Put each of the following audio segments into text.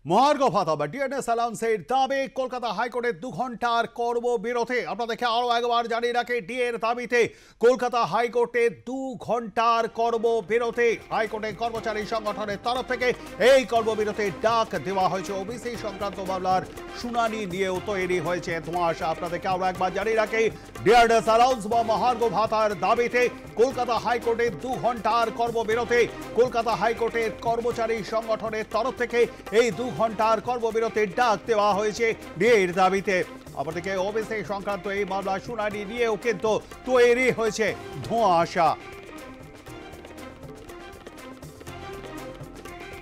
মহার্ঘ ভাতা বা ডিএনএস অ্যালাউন্সের দাবি কলকাতা হাইকোর্টের 2 ঘন্টার কর্মবিরতি। আপনাদেরকে আরো একবার জানিয়ে রাখি, ডিএর দাবিতে কলকাতা হাইকোর্টে 2 ঘন্টার কর্মবিরতি। হাইকোর্টের কর্মচারী সংগঠনের তরফ থেকে এই কর্মবিরতির ডাক দেওয়া হয়েছে। ওবিসি সংক্রান্ত মামলার শুনানি নিয়েও তৈরি হয়েছে ধোঁয়াশা। আপনাদেরকে আরো একবার জানিয়ে রাখি, ডিএনএস অ্যালাউন্স বা মহার্ঘ ভাতার দাবিতে কলকাতা হাইকোর্টের 2 ঘন্টার কর্মবিরতি। কলকাতা হাইকোর্টের কর্মচারী সংগঠনের তরফ থেকে এই 2 ঘন্টার কর্মবিরতির ডাক দেওয়া হয়েছে ডিএর দাবিতে। অপরদিকে ওবিসি সংক্রান্ত এই মামলা শুনানি নিয়েও কিন্তু তৈরি হয়েছে ধোঁয়াশা।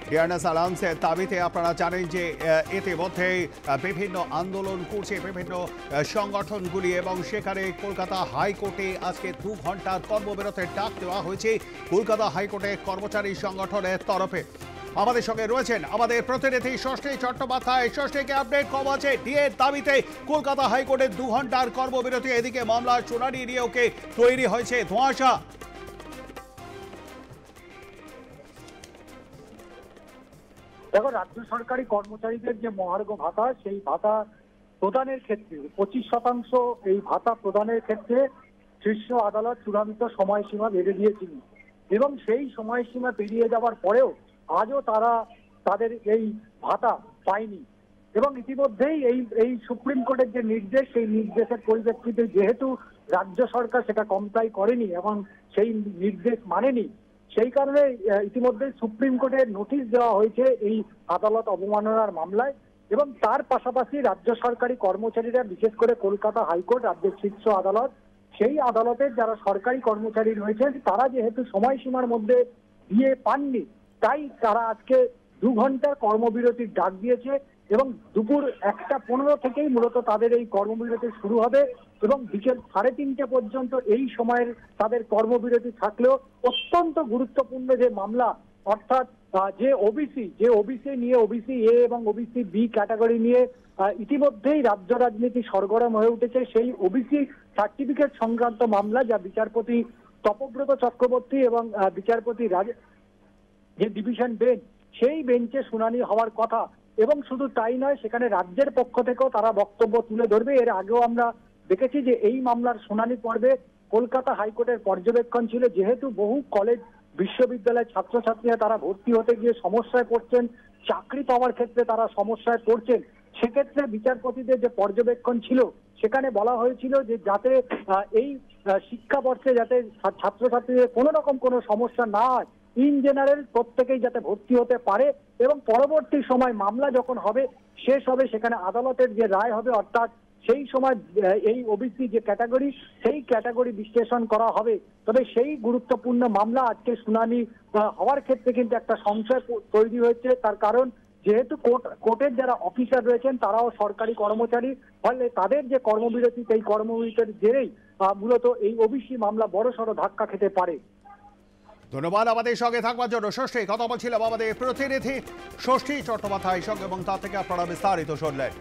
ডিএনএস অ্যালাউন্সের দাবিতে আপনারা জানেন যে ইতিমধ্যেই বিভিন্ন আন্দোলন করছে বিভিন্ন সংগঠনগুলি, এবং সেখানে কলকাতা হাইকোর্টে আজকে 2 ঘন্টার কর্মবিরতির ডাক দেওয়া হয়েছে কলকাতা হাইকোর্টের কর্মচারী সংগঠনের তরফে। আমাদের সঙ্গে রয়েছেন আমাদের প্রতিনিধি ষষ্ঠী চট্টোপাধ্যায়। ষষ্ঠীকে আপডেট কম আছে ডিএর দাবিতে কলকাতা হাইকোর্টের 2 ঘন্টার কর্মবিরতি, এদিকে মামলার শুনানি নিয়েও তৈরি হয়েছে ধোঁয়াশা। দেখো, রাজ্য সরকারি কর্মচারীদের যে মহার্ঘ ভাতা, সেই ভাতা প্রদানের ক্ষেত্রে 25% এই ভাতা প্রদানের ক্ষেত্রে শীর্ষ আদালত চূড়ান্ত সময়সীমা বেঁধে দিয়েছিল, এবং সেই সময়সীমা পেরিয়ে যাওয়ার পরেও আজও তারা তাদের এই ভাতা পায়নি। এবং ইতিমধ্যেই এই সুপ্রিম কোর্টের যে নির্দেশ, সেই নির্দেশের পরিপ্রেক্ষিতে যেহেতু রাজ্য সরকার সেটা কমপ্লাই করেনি এবং সেই নির্দেশ মানেনি, সেই কারণে ইতিমধ্যে সুপ্রিম কোর্টের নোটিশ দেওয়া হয়েছে এই আদালত অবমাননার মামলায়। এবং তার পাশাপাশি রাজ্য সরকারি কর্মচারীরা, বিশেষ করে কলকাতা হাইকোর্ট রাজ্যের শীর্ষ আদালত, সেই আদালতের যারা সরকারি কর্মচারী রয়েছেন তারা যেহেতু সময়সীমার মধ্যে দিয়ে পাননি, তাই তারা আজকে 2 ঘন্টার কর্মবিরতির ডাক দিয়েছে। এবং দুপুর 1:15 থেকেই মূলত তাদের এই কর্মবিরতি শুরু হবে, এবং বিকেল 3:30 পর্যন্ত এই সময়ের তাদের কর্মবিরতি থাকলেও অত্যন্ত গুরুত্বপূর্ণ যে মামলা, অর্থাৎ যে ওবিসি নিয়ে, ওবিসি এ এবং ওবিসি বি ক্যাটাগরি নিয়ে ইতিমধ্যেই রাজ্য রাজনীতি সরগরম হয়ে উঠেছে, সেই ওবিসি সার্টিফিকেট সংক্রান্ত মামলা, যা বিচারপতি তপব্রত চক্রবর্তী এবং বিচারপতি যে ডিভিশন বেঞ্চ, সেই বেঞ্চে শুনানি হওয়ার কথা। এবং শুধু তাই নয়, সেখানে রাজ্যের পক্ষ থেকেও তারা বক্তব্য তুলে ধরবে। এর আগেও আমরা দেখেছি যে এই মামলার শুনানি পর্বে কলকাতা হাইকোর্টের পর্যবেক্ষণ ছিল, যেহেতু বহু কলেজ বিশ্ববিদ্যালয়ের ছাত্রছাত্রীরা তারা ভর্তি হতে গিয়ে সমস্যায় পড়ছেন, চাকরি পাওয়ার ক্ষেত্রে তারা সমস্যায় পড়ছেন, সেক্ষেত্রে বিচারপতিদের যে পর্যবেক্ষণ ছিল সেখানে বলা হয়েছিল যে যাতে এই শিক্ষাবর্ষে যাতে ছাত্রছাত্রীদের কোনো রকম কোনো সমস্যা না হয়, ইন জেনারেল প্রত্যেকেই যাতে ভর্তি হতে পারে, এবং পরবর্তী সময় মামলা যখন হবে, শেষ হবে, সেখানে আদালতের যে রায় হবে, অর্থাৎ সেই সময় এই ওবিসি যে ক্যাটাগরি, সেই ক্যাটাগরি বিশ্লেষণ করা হবে। তবে সেই গুরুত্বপূর্ণ মামলা আজকে শুনানি হওয়ার ক্ষেত্রে কিন্তু একটা সংশয় তৈরি হয়েছে, তার কারণ যেহেতু কোর্টের যারা অফিসার রয়েছেন তারাও সরকারি কর্মচারী, ফলে তাদের যে কর্মবিরতি, সেই কর্মবিরতির জেরেই মূলত এই ওবিসি মামলা বড়সড় ধাক্কা খেতে পারে। ধন্যবাদ আমাদের সঙ্গে থাকবার জন্য ষষ্ঠী। কথা বলছিলাম আমাদের প্রতিনিধি ষষ্ঠী চট্টোপাধ্যায়ের সঙ্গে, এবং তা থেকে আপনারা বিস্তারিত শুনলেন।